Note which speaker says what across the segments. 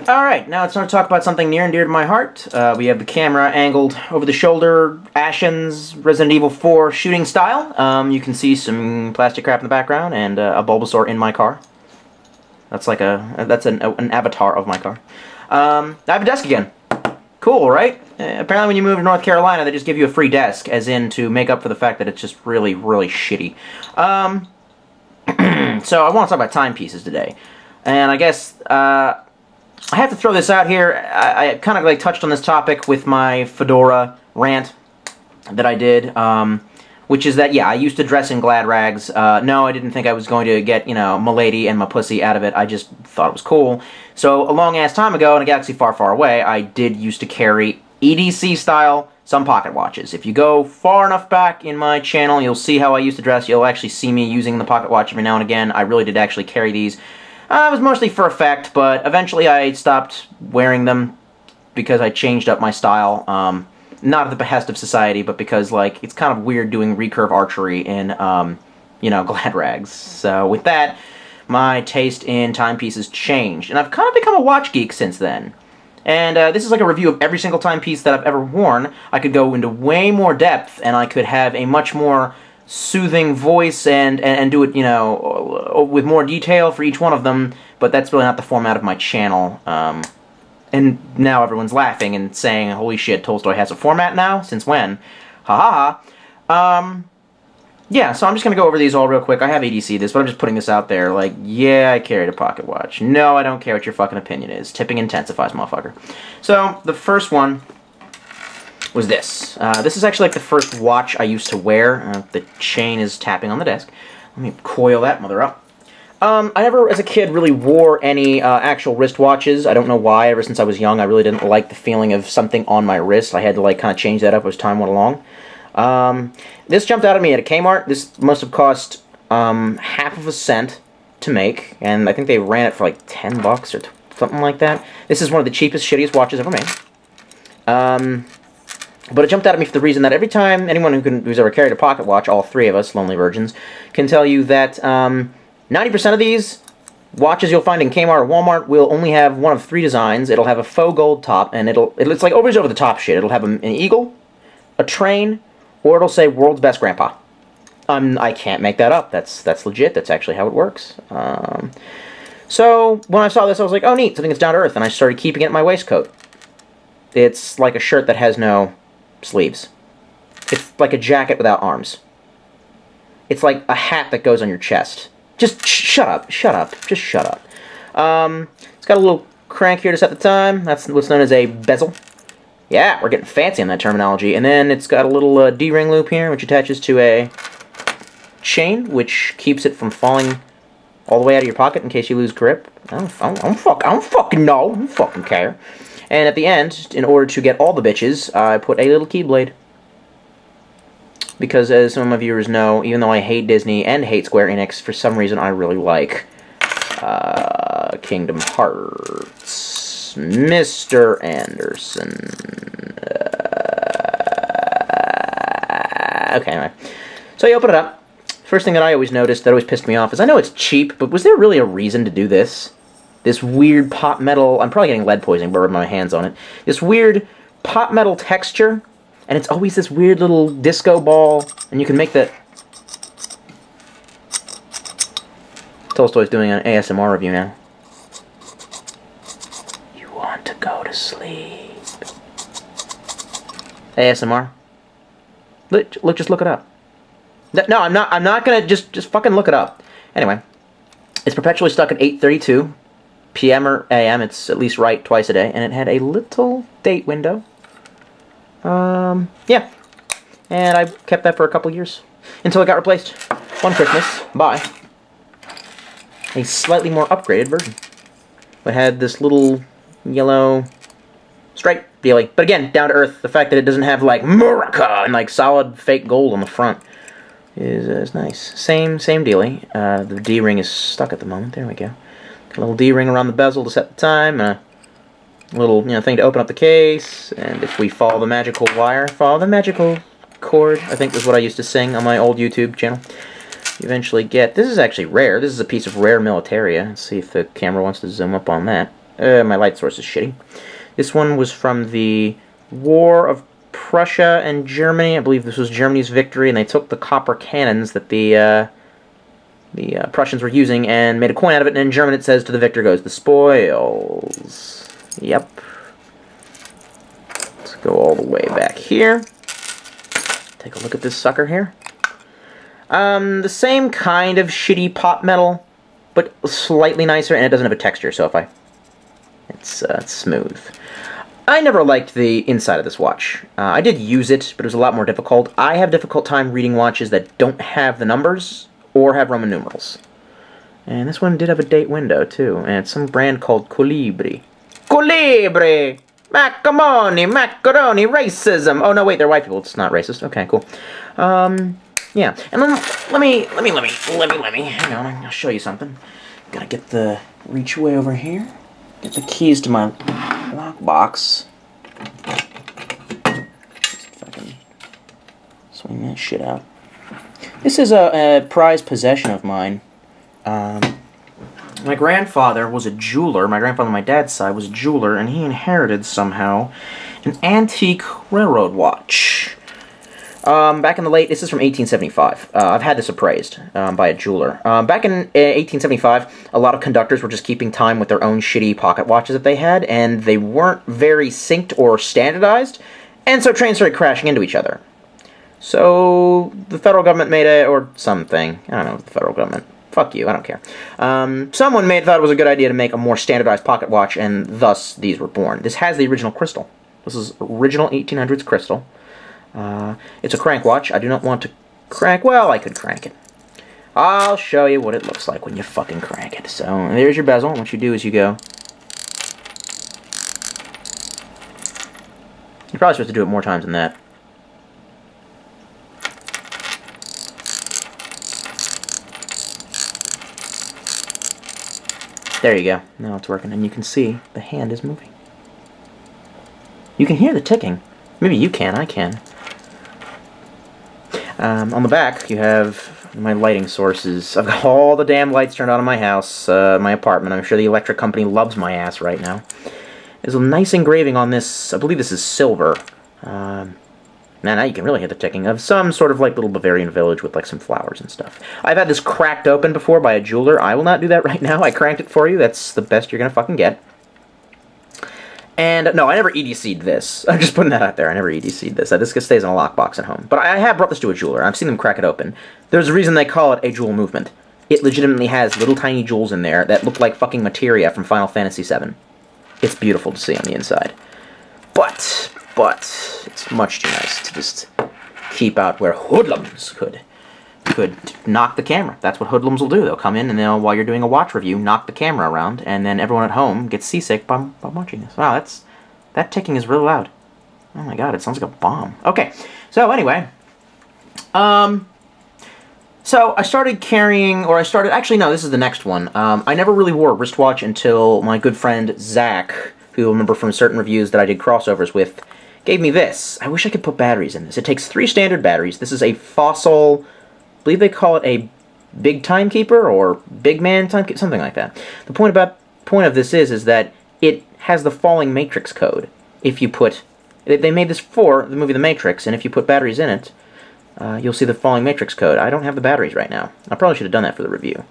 Speaker 1: Alright, now it's time to talk about something near and dear to my heart. We have the camera angled over the shoulder, Ashen's Resident Evil 4 shooting style. You can see some plastic crap in the background and a Bulbasaur in my car. That's like an avatar of my car. I have a desk again. Cool, right? Apparently when you move to North Carolina, they just give you a free desk, as in to make up for the fact that it's just really, really shitty. So I want to talk about timepieces today. And I guess, I have to throw this out here. I kind of like touched on this topic with my fedora rant that I did, which is that, yeah, I used to dress in glad rags. No, I didn't think I was going to get, you know, my lady and my pussy out of it. I just thought it was cool. So a long-ass time ago, in a galaxy far, far away, I did used to carry EDC-style some pocket watches. If you go far enough back in my channel, you'll see how I used to dress. You'll actually see me using the pocket watch every now and again. I really did actually carry these. It was mostly for effect, but eventually I stopped wearing them because I changed up my style. Not at the behest of society, but because, like, it's kind of weird doing recurve archery in, you know, glad rags. So with that, my taste in timepieces changed, and I've kind of become a watch geek since then. And this is like a review of every single timepiece that I've ever worn. I could go into way more depth, and I could have a much more soothing voice and do it, you know, with more detail for each one of them, but that's really not the format of my channel. And now everyone's laughing and saying, holy shit, Tolstoy has a format now? Since when? Ha ha ha. Yeah, so I'm just going to go over these all real quick. I have EDC'd this, but I'm just putting this out there. Like, yeah, I carried a pocket watch. No, I don't care what your fucking opinion is. Tipping intensifies, motherfucker. So, the first one was this. This is actually like the first watch I used to wear. The chain is tapping on the desk. Let me coil that mother up. I never, as a kid, really wore any actual wristwatches. I don't know why. Ever since I was young, I really didn't like the feeling of something on my wrist. I had to, like, kind of change that up as time went along. This jumped out at me at a Kmart. This must have cost half of a cent to make, and I think they ran it for like 10 bucks or something like that. This is one of the cheapest, shittiest watches ever made. But it jumped out at me for the reason that every time anyone who's ever carried a pocket watch, all three of us, lonely virgins, can tell you that 90% of these watches you'll find in Kmart or Walmart will only have one of three designs. It'll have a faux gold top, and it's like always over the top shit. It'll have an eagle, a train, or it'll say "World's Best Grandpa." I can't make that up. That's legit. That's actually how it works. So when I saw this, I was like, oh neat, something that's down to earth, and I started keeping it in my waistcoat. It's like a shirt that has no sleeves. It's like a jacket without arms. It's like a hat that goes on your chest. Just shut up, just shut up. It's got a little crank here to set the time. That's what's known as a bezel. Yeah, we're getting fancy on that terminology. And then it's got a little D-ring loop here, which attaches to a chain, which keeps it from falling all the way out of your pocket in case you lose grip. I don't fucking know. I don't fucking care. And at the end, in order to get all the bitches, I put a little keyblade. Because as some of my viewers know, even though I hate Disney and hate Square Enix, for some reason I really like Kingdom Hearts. Mr. Anderson. Okay, anyway. So you open it up. First thing that I always noticed that always pissed me off is, I know it's cheap, but was there really a reason to do this? This weird pot metal, I'm probably getting lead poisoning by rubbing my hands on it. This weird pot metal texture, and it's always this weird little disco ball, and you can make that... Tolstoy's doing an ASMR review now. You want to go to sleep. ASMR? Look, just look it up. No, I'm not gonna, just fucking look it up. Anyway, it's perpetually stuck at 8:32 p.m. or a.m. It's at least right twice a day, and it had a little date window. Yeah. And I kept that for a couple years. Until it got replaced one Christmas by a slightly more upgraded version. It had this little yellow stripe dealy. But again, down to earth. The fact that it doesn't have, like, America and, like, solid fake gold on the front is nice. Same dealy. The D-ring is stuck at the moment. There we go. Got a little D-ring around the bezel to set the time, and a little, thing to open up the case. And if we follow the magical wire, follow the magical cord, I think is what I used to sing on my old YouTube channel. You eventually get, this is actually rare. This is a piece of rare militaria. Let's see if the camera wants to zoom up on that. My light source is shitty. This one was from the War of Prussia and Germany. I believe this was Germany's victory, and they took the copper cannons that the Prussians were using and made a coin out of it, and in German it says, to the victor goes the spoils. Yep. Let's go all the way back here. Take a look at this sucker here. The same kind of shitty pot metal, but slightly nicer, and it doesn't have a texture, so it's smooth. I never liked the inside of this watch. I did use it, but it was a lot more difficult. I have a difficult time reading watches that don't have the numbers or have Roman numerals. And this one did have a date window, too, and it's some brand called Colibri. Colibri! Macaroni, racism! Oh, no, wait, they're white people. It's not racist. Okay, cool. Yeah, and then let me, hang on, I'll show you something. Gotta get the reach way over here. Get the keys to my lockbox. If I can swing that shit out. This is a prized possession of mine. My grandfather was a jeweler. My grandfather on my dad's side was a jeweler, and he inherited somehow an antique railroad watch. Back in the this is from 1875. I've had this appraised by a jeweler. Back in 1875, a lot of conductors were just keeping time with their own shitty pocket watches that they had, and they weren't very synced or standardized, and so trains started crashing into each other. So the federal government made or something. I don't know, the federal government. Fuck you, I don't care. Someone thought it was a good idea to make a more standardized pocket watch, and thus these were born. This has the original crystal. This is original 1800s crystal. It's a crank watch. I do not want to crank. Well, I could crank it. I'll show you what it looks like when you fucking crank it. So, there's your bezel. What you do is you go. You're probably supposed to do it more times than that. There you go. Now it's working, and you can see the hand is moving. You can hear the ticking. Maybe you can, I can. On the back, you have my lighting sources. I've got all the damn lights turned on in my house, my apartment. I'm sure the electric company loves my ass right now. There's a nice engraving on this. I believe this is silver. Now you can really hear the ticking of some sort of like little Bavarian village with like some flowers and stuff. I've had this cracked open before by a jeweler. I will not do that right now. I cranked it for you. That's the best you're gonna fucking get. And, no, I never EDC'd this. I'm just putting that out there. I never EDC'd this. This stays in a lockbox at home. But I have brought this to a jeweler. I've seen them crack it open. There's a reason they call it a jewel movement. It legitimately has little tiny jewels in there that look like fucking materia from Final Fantasy VII. It's beautiful to see on the inside. But, it's much too nice to just keep out where hoodlums could knock the camera. That's what hoodlums will do. They'll come in and they'll, while you're doing a watch review, knock the camera around, and then everyone at home gets seasick by watching this. Wow, that ticking is really loud. Oh my god, it sounds like a bomb. Okay, so anyway, so I started carrying, actually no, this is the next one. I never really wore a wristwatch until my good friend Zach, who you'll remember from certain reviews that I did crossovers with, gave me this. I wish I could put batteries in this. It takes 3 standard batteries. This is a Fossil, I believe they call it a big timekeeper or big man timekeeper, something like that. The point of this is that it has the falling matrix code. If you put, they made this for the movie The Matrix, and if you put batteries in it, you'll see the falling matrix code. I don't have the batteries right now. I probably should have done that for the review.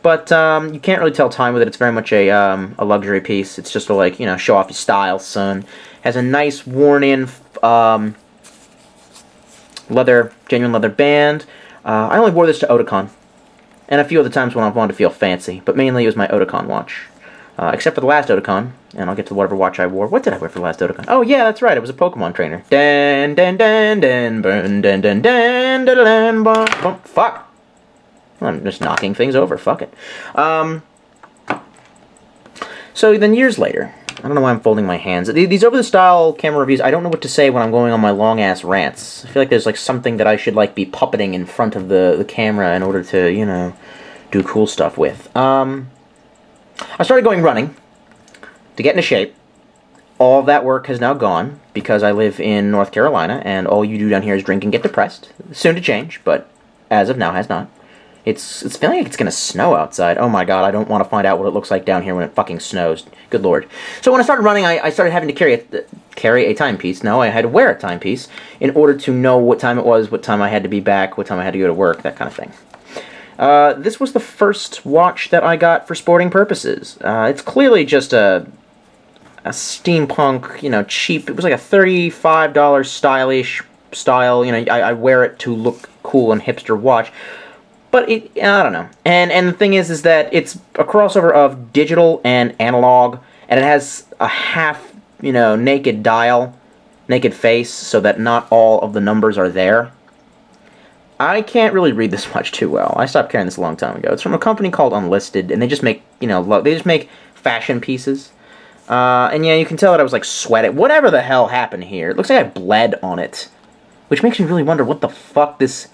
Speaker 1: But you can't really tell time with it. It's very much a luxury piece. It's just to, like, you know, show off your style, son. Has a nice worn-in genuine leather band. I only wore this to Otakon, and a few other times when I wanted to feel fancy, but mainly it was my Otakon watch. Except for the last Otakon, and I'll get to whatever watch I wore. What did I wear for the last Otakon? Oh yeah, that's right, it was a Pokemon trainer. Dan dan dan dan dan dan dan dan dan dan. Fuck! I'm just knocking things over. Fuck it. So then years later, I don't know why I'm folding my hands. These over-the-style camera reviews, I don't know what to say when I'm going on my long-ass rants. I feel like there's like something that I should like be puppeting in front of the camera in order to, you know, do cool stuff with. I started going running to get into shape. All of that work has now gone because I live in North Carolina, and all you do down here is drink and get depressed. Soon to change, but as of now has not. It's feeling like it's gonna snow outside. Oh my god, I don't want to find out what it looks like down here when it fucking snows. Good lord. So when I started running, I started having to carry a timepiece. No, I had to wear a timepiece in order to know what time it was, what time I had to be back, what time I had to go to work, that kind of thing. This was the first watch that I got for sporting purposes. It's clearly just a steampunk, you know, cheap. It was like a $35 stylish style. You know, I wear it to look cool and hipster watch. But I don't know. And the thing is that it's a crossover of digital and analog, and it has a half, you know, naked dial, naked face, so that not all of the numbers are there. I can't really read this watch too well. I stopped carrying this a long time ago. It's from a company called Unlisted, and they just make, you know, they just make fashion pieces. And yeah, you can tell that I was like sweating. Whatever the hell happened here. It looks like I bled on it, which makes me really wonder what the fuck this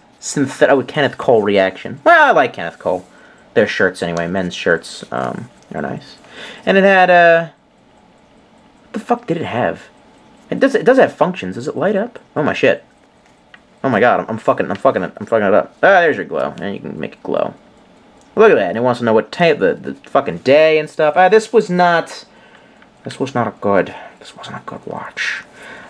Speaker 1: Kenneth Cole reaction. Well, I like Kenneth Cole. Their shirts anyway, men's shirts. They're nice. And it had what the fuck did it have? It does have functions. Does it light up? Oh my shit. Oh my god, I'm fucking it up. Ah, there's your glow. And you can make it glow. Look at that. And it wants to know what type the fucking day and stuff. This wasn't a good watch.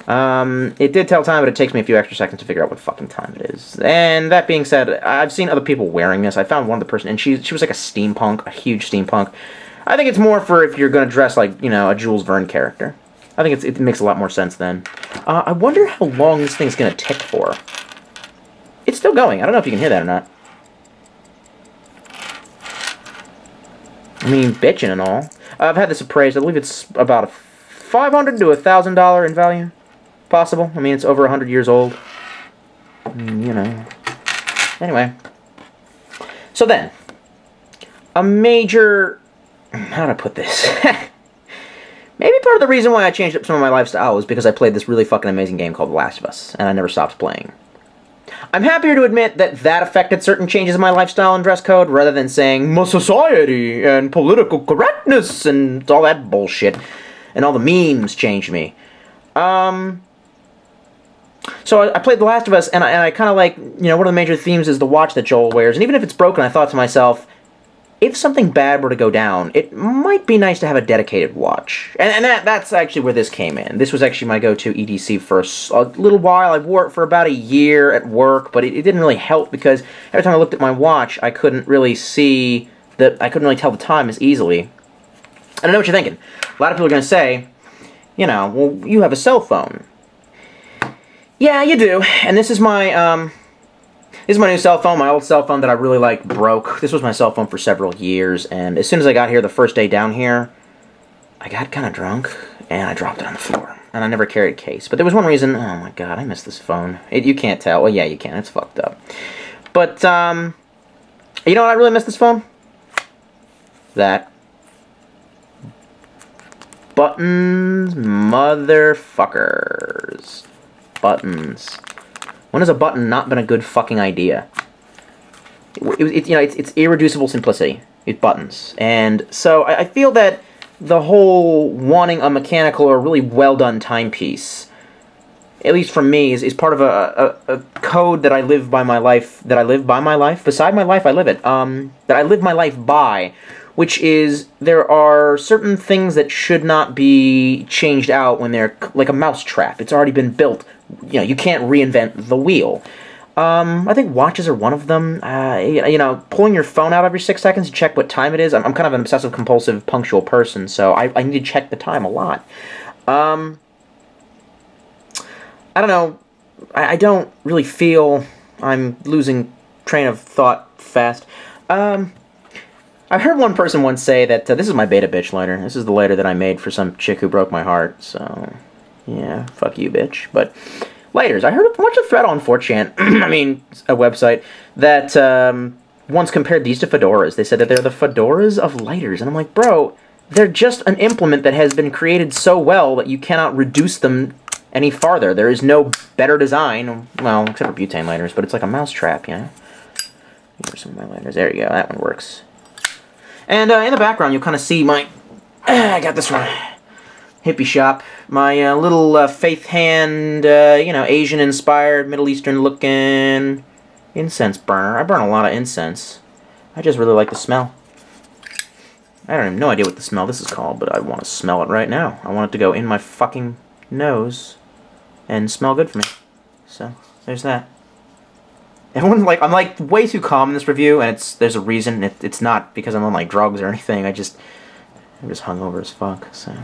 Speaker 1: It did tell time, but it takes me a few extra seconds to figure out what fucking time it is. And that being said, I've seen other people wearing this. I found one of the person, and she was like a steampunk, a huge steampunk. I think it's more for if you're going to dress like, you know, a Jules Verne character. I think it makes a lot more sense then. I wonder how long this thing's going to tick for. It's still going. I don't know if you can hear that or not. I mean, bitching and all. I've had this appraised. I believe it's about $500 to $1,000 in value. Possible. I mean, it's over 100 years old. You know. Anyway. So then, a major... How to put this? Maybe part of the reason why I changed up some of my lifestyle was because I played this really fucking amazing game called The Last of Us, and I never stopped playing. I'm happier to admit that affected certain changes in my lifestyle and dress code, rather than saying, my society and political correctness and all that bullshit, and all the memes changed me. So I played The Last of Us, and I kind of like, you know, one of the major themes is the watch that Joel wears, and even if it's broken, I thought to myself, if something bad were to go down, it might be nice to have a dedicated watch. And that's actually where this came in. This was actually my go-to EDC for a little while. I wore it for about a year at work, but it didn't really help because every time I looked at my watch, I couldn't really tell the time as easily. I don't know what you're thinking. A lot of people are going to say, you know, well, you have a cell phone. Yeah, you do. And this is my new cell phone. My old cell phone that I really liked broke. This was my cell phone for several years, and as soon as I got here, the first day down here, I got kind of drunk, and I dropped it on the floor. And I never carried a case. But there was one reason. Oh my god, I miss this phone. You can't tell. Well, yeah, you can. It's fucked up. But, you know what I really miss this phone? That. Buttons, motherfuckers. Buttons. When has a button not been a good fucking idea? It's irreducible simplicity. It's buttons. And so I feel that the whole wanting a mechanical or really well-done timepiece, at least for me, is part of a code that I live by my life, beside my life I live it, that I live my life by, which is there are certain things that should not be changed out when they're like a mousetrap. It's already been built. You know, you can't reinvent the wheel. I think watches are one of them. You know, pulling your phone out every 6 seconds to check what time it is. I'm kind of an obsessive-compulsive, punctual person, so I need to check the time a lot. I don't know. I don't really feel I'm losing train of thought fast. I heard one person once say that this is my beta bitch lighter. This is the lighter that I made for some chick who broke my heart, so yeah, fuck you, bitch. But lighters. I heard a bunch of thread on 4chan, I mean, a website, that once compared these to fedoras. They said that they're the fedoras of lighters, and I'm like, bro, they're just an implement that has been created so well that you cannot reduce them any farther. There is no better design, well, except for butane lighters, but it's like a mousetrap, you know? Here's some of my lighters. There you go, that one works. And in the background, you'll kind of see my... I got this one. Hippie shop. My little faith hand, you know, Asian-inspired, Middle Eastern-looking incense burner. I burn a lot of incense. I just really like the smell. I don't have no idea what the smell this is called, but I want to smell it right now. I want it to go in my fucking nose and smell good for me. So, there's that. Everyone's like, I'm like way too calm in this review, and there's a reason. It's not because I'm on like drugs or anything. I'm just hungover as fuck. So,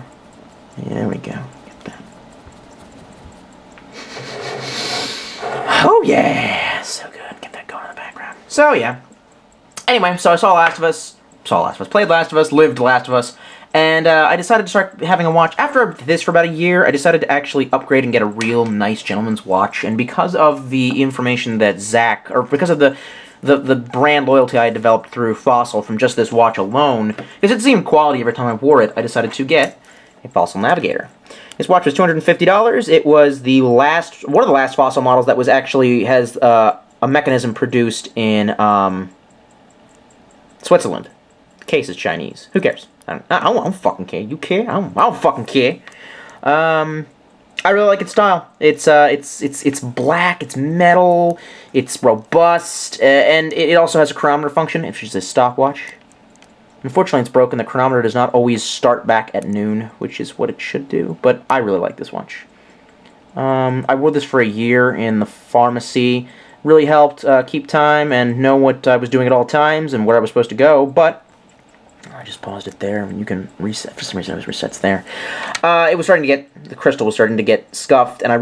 Speaker 1: yeah, there we go. Get that. Oh yeah, so good. Get that going in the background. So yeah. Anyway, so I saw Last of Us, played Last of Us, lived Last of Us, and I decided to start having a watch. After this for about a year, I decided to actually upgrade and get a real nice gentleman's watch, and because of the information that Zach, or because of the brand loyalty I had developed through Fossil from just this watch alone, because it seemed quality every time I wore it, I decided to get a Fossil Navigator. This watch was $250. It was one of the last Fossil models that has a mechanism produced in Switzerland. The case is Chinese. Who cares? I don't fucking care. You care? I don't fucking care. I really like its style. It's black. It's metal. It's robust, and it also has a chronometer function. It's just a stopwatch. Unfortunately, it's broken. The chronometer does not always start back at noon, which is what it should do. But I really like this watch. I wore this for a year in the pharmacy. Really helped keep time and know what I was doing at all times and where I was supposed to go, but I just paused it there, and you can reset. For some reason, it resets there. It was starting to get, the crystal was starting to get scuffed, and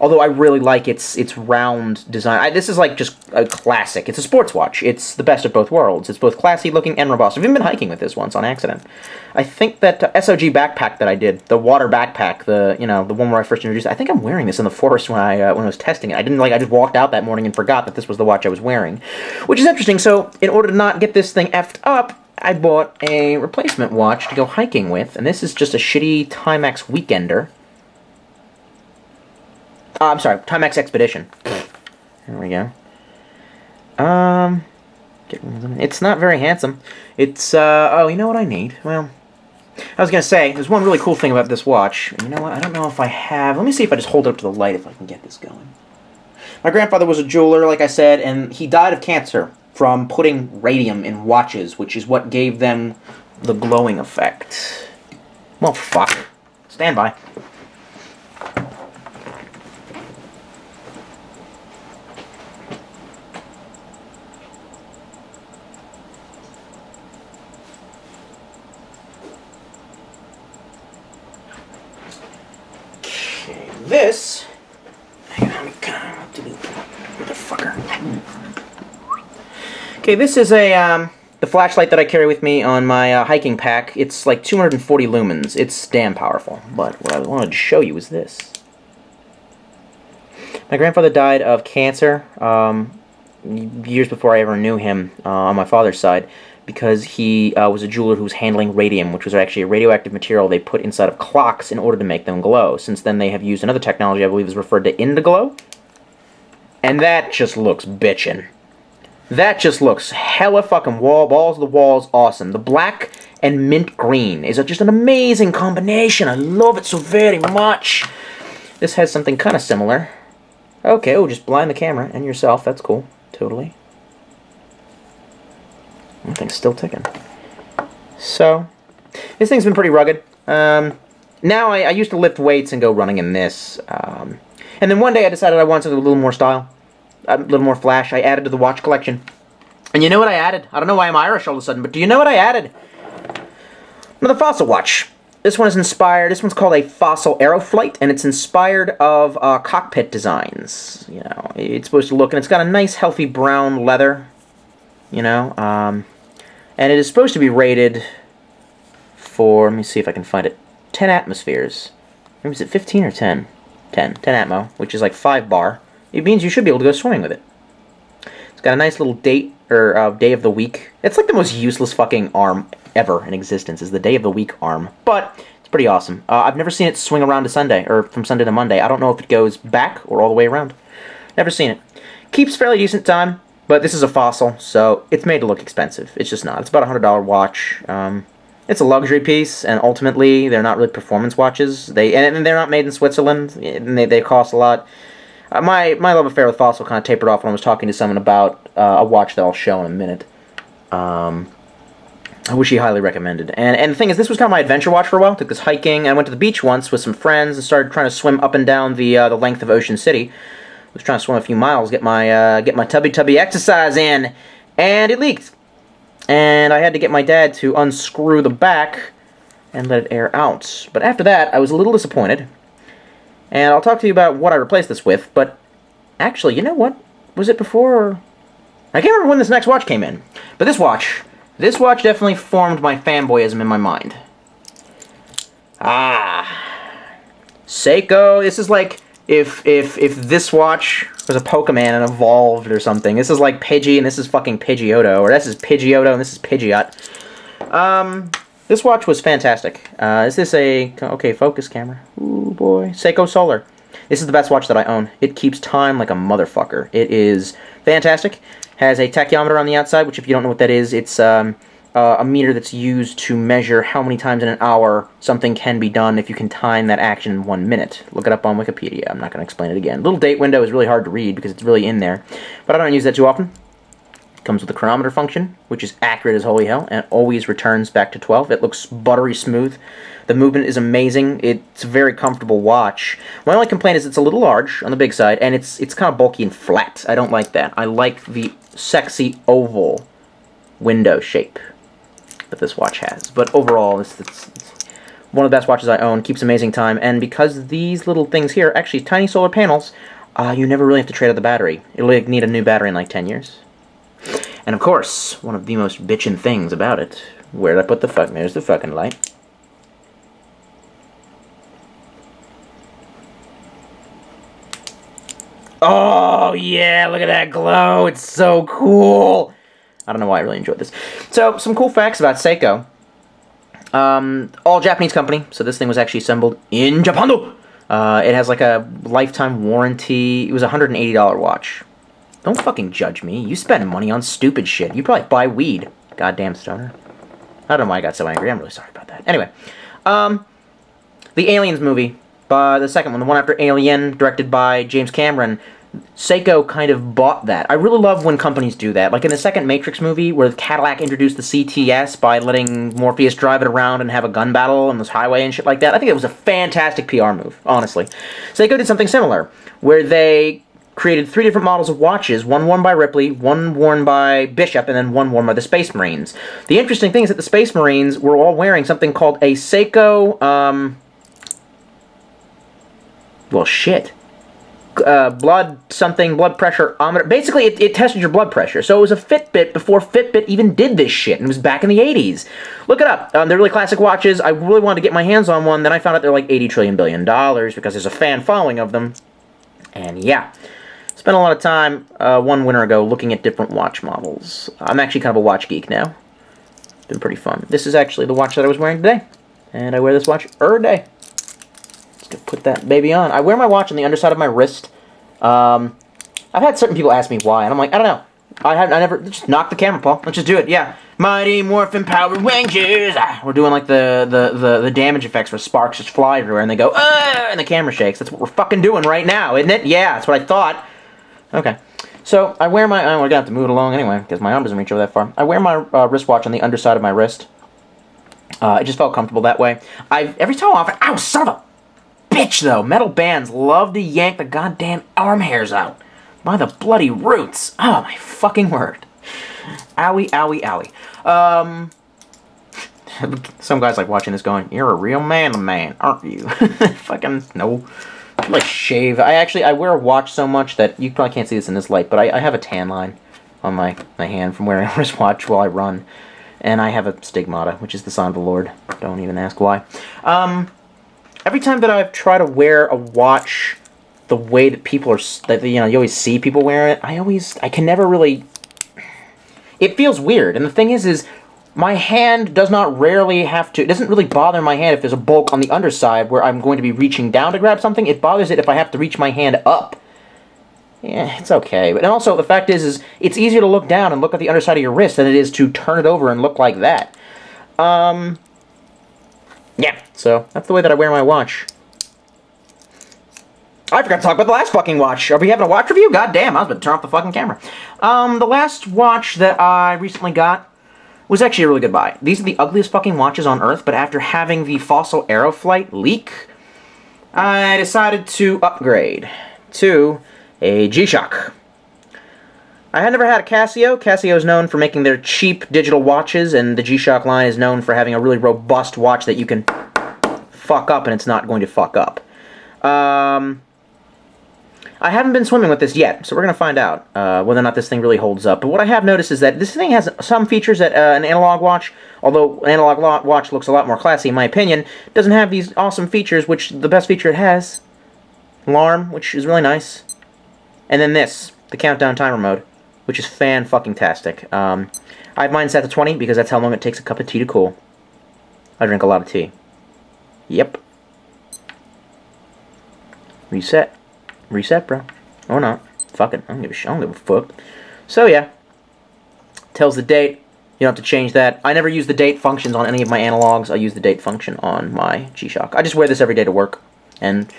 Speaker 1: although I really like its round design. This is like just a classic. It's a sports watch. It's the best of both worlds. It's both classy looking and robust. I've even been hiking with this once on accident. I think that SOG backpack that I did, the water backpack, the one where I first introduced it, I think I'm wearing this in the forest when I was testing it. I just walked out that morning and forgot that this was the watch I was wearing, which is interesting. So in order to not get this thing effed up, I bought a replacement watch to go hiking with, and this is just a shitty Timex Weekender. I'm sorry, Timex Expedition. There we go. It's not very handsome. It's, oh, you know what I need? Well, I was gonna say, there's one really cool thing about this watch. And you know what? I don't know if I have. Let me see if I just hold it up to the light if I can get this going. My grandfather was a jeweler, like I said, and he died of cancer from putting radium in watches, which is what gave them the glowing effect. Well, fuck. Stand by. Okay, this... Hang on, motherfucker. Okay, this is the flashlight that I carry with me on my hiking pack. It's like 240 lumens. It's damn powerful. But what I wanted to show you is this. My grandfather died of cancer years before I ever knew him on my father's side, because he was a jeweler who was handling radium, which was actually a radioactive material they put inside of clocks in order to make them glow. Since then, they have used another technology I believe is referred to indiglow. And that just looks bitchin'. That just looks hella fucking balls to the walls awesome. The black and mint green is just an amazing combination. I love it so very much. This has something kind of similar. Okay, oh, just blind the camera and yourself. That's cool. Totally. That thing's still ticking. So, this thing's been pretty rugged. Now I used to lift weights and go running in this. And then one day I decided I wanted something with a little more style. A little more flash. I added to the watch collection. And you know what I added? I don't know why I'm Irish all of a sudden, but do you know what I added? Another Fossil watch. This one is inspired. This one's called a Fossil Aeroflight, and it's inspired of cockpit designs. You know, it's supposed to look, and it's got a nice, healthy brown leather. You know, and it is supposed to be rated for, let me see if I can find it, 10 atmospheres. Maybe is it 15 or 10? 10 atmo, which is like 5 bar. It means you should be able to go swimming with it. It's got a nice little date, or day of the week. It's like the most useless fucking arm ever in existence, is the day of the week arm. But it's pretty awesome. I've never seen it swing around to Sunday, or from Sunday to Monday. I don't know if it goes back or all the way around. Never seen it. Keeps fairly decent time, but this is a Fossil, so it's made to look expensive. It's just not. It's about a $100 watch. It's a luxury piece, and ultimately, they're not really performance watches. And they're not made in Switzerland, and they cost a lot. My love affair with Fossil kind of tapered off when I was talking to someone about a watch that I'll show in a minute. I wish he highly recommended. And the thing is, this was kind of my adventure watch for a while. Took this hiking. I went to the beach once with some friends and started trying to swim up and down the length of Ocean City. I was trying to swim a few miles, get my tubby exercise in, and it leaked. And I had to get my dad to unscrew the back and let it air out. But after that, I was a little disappointed. And I'll talk to you about what I replaced this with, but actually, you know what? Was it before or... I can't remember when this next watch came in. But this watch definitely formed my fanboyism in my mind. Seiko. This is like if this watch was a Pokemon and evolved or something. This is like Pidgey and this is fucking Pidgeotto, or this is Pidgeotto and this is Pidgeot. This watch was fantastic. Is this a... Okay, focus camera. Ooh, boy. Seiko Solar. This is the best watch that I own. It keeps time like a motherfucker. It is fantastic. Has a tachyometer on the outside, which if you don't know what that is, it's a meter that's used to measure how many times in an hour something can be done if you can time that action in 1 minute. Look it up on Wikipedia. I'm not going to explain it again. Little date window is really hard to read because it's really in there. But I don't use that too often. Comes with a chronometer function, which is accurate as holy hell, and always returns back to 12. It looks buttery smooth. The movement is amazing. It's a very comfortable watch. My only complaint is it's a little large on the big side, and it's kind of bulky and flat. I don't like that. I like the sexy oval window shape that this watch has. But overall, it's one of the best watches I own. Keeps amazing time, and because these little things here are actually tiny solar panels, you never really have to trade out the battery. It'll need a new battery in like 10 years. And of course, one of the most bitchin' things about it. Where did I put the fuck? There's the fucking light. Oh, yeah, look at that glow. It's so cool. I don't know why I really enjoyed this. So, some cool facts about Seiko. All Japanese company, so this thing was actually assembled in Japan. It has like a lifetime warranty. It was a $180 watch. Don't fucking judge me. You spend money on stupid shit. You probably buy weed. Goddamn stoner. I don't know why I got so angry. I'm really sorry about that. Anyway, the Aliens movie, the second one, the one after Alien, directed by James Cameron, Seiko kind of bought that. I really love when companies do that. Like in the second Matrix movie, where Cadillac introduced the CTS by letting Morpheus drive it around and have a gun battle on this highway and shit like that. I think it was a fantastic PR move, honestly. Seiko did something similar, where they created 3 different models of watches, one worn by Ripley, one worn by Bishop, and then one worn by the Space Marines. The interesting thing is that the Space Marines were all wearing something called a Seiko, well, shit. Blood pressure-ometer. Basically, it tested your blood pressure. So it was a Fitbit before Fitbit even did this shit, and it was back in the 80s. Look it up. They're really classic watches. I really wanted to get my hands on one, then I found out they're like $80 trillion because there's a fan following of them. And yeah. Spent a lot of time, one winter ago, looking at different watch models. I'm actually kind of a watch geek now. It's been pretty fun. This is actually the watch that I was wearing today. And I wear this watch every day. Just gonna put that baby on. I wear my watch on the underside of my wrist. I've had certain people ask me why, and I'm like, I don't know. I never... Just knock the camera, Paul. Let's just do it, yeah. Mighty Morphin Power Rangers! We're doing like the damage effects where sparks just fly everywhere, and they go, and the camera shakes. That's what we're fucking doing right now, isn't it? Yeah, that's what I thought. Okay, so I wear my... we're gonna have to move it along anyway, because my arm doesn't reach over that far. I wear my wristwatch on the underside of my wrist. It just felt comfortable that way. Every so often... Ow, son of a bitch, though! Metal bands love to yank the goddamn arm hairs out. By the bloody roots. Oh, my fucking word. Owie, owie, owie. Some guy's like watching this going, you're a real man, aren't you? Fucking, no. Like shave. I wear a watch so much that you probably can't see this in this light, but I have a tan line on my hand from wearing a wristwatch while I run. And I have a stigmata, which is the sign of the Lord. Don't even ask why. Every time that I've tried to wear a watch the way that people are, you always see people wearing it, I can never really, it feels weird. And the thing is my hand does not rarely have to... It doesn't really bother my hand if there's a bulk on the underside where I'm going to be reaching down to grab something. It bothers it if I have to reach my hand up. Yeah, it's okay. But also, the fact is it's easier to look down and look at the underside of your wrist than it is to turn it over and look like that. Yeah, so that's the way that I wear my watch. I forgot to talk about the last fucking watch. Are we having a watch review? God damn, I was about to turn off the fucking camera. The last watch that I recently got was actually a really good buy. These are the ugliest fucking watches on Earth, but after having the Fossil Aeroflight leak, I decided to upgrade to a G-Shock. I had never had a Casio. Casio is known for making their cheap digital watches, and the G-Shock line is known for having a really robust watch that you can fuck up and it's not going to fuck up. I haven't been swimming with this yet, so we're going to find out whether or not this thing really holds up. But what I have noticed is that this thing has some features that an analog watch, although an analog watch looks a lot more classy in my opinion, doesn't have these awesome features, which the best feature it has, alarm, which is really nice, and then this, the countdown timer mode, which is fan-fucking-tastic. I have mine set to 20 because that's how long it takes a cup of tea to cool. I drink a lot of tea. Yep. Reset. Reset, bro. Or not. Fuck it. I don't give a fuck. So, yeah. Tells the date. You don't have to change that. I never use the date functions on any of my analogs. I use the date function on my G-Shock. I just wear this every day to work. And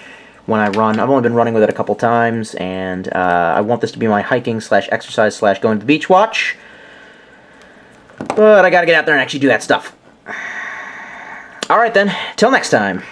Speaker 1: when I run, I've only been running with it a couple times, and I want this to be my hiking/exercise/going to the beach watch. But I gotta get out there and actually do that stuff. Alright then. Till next time.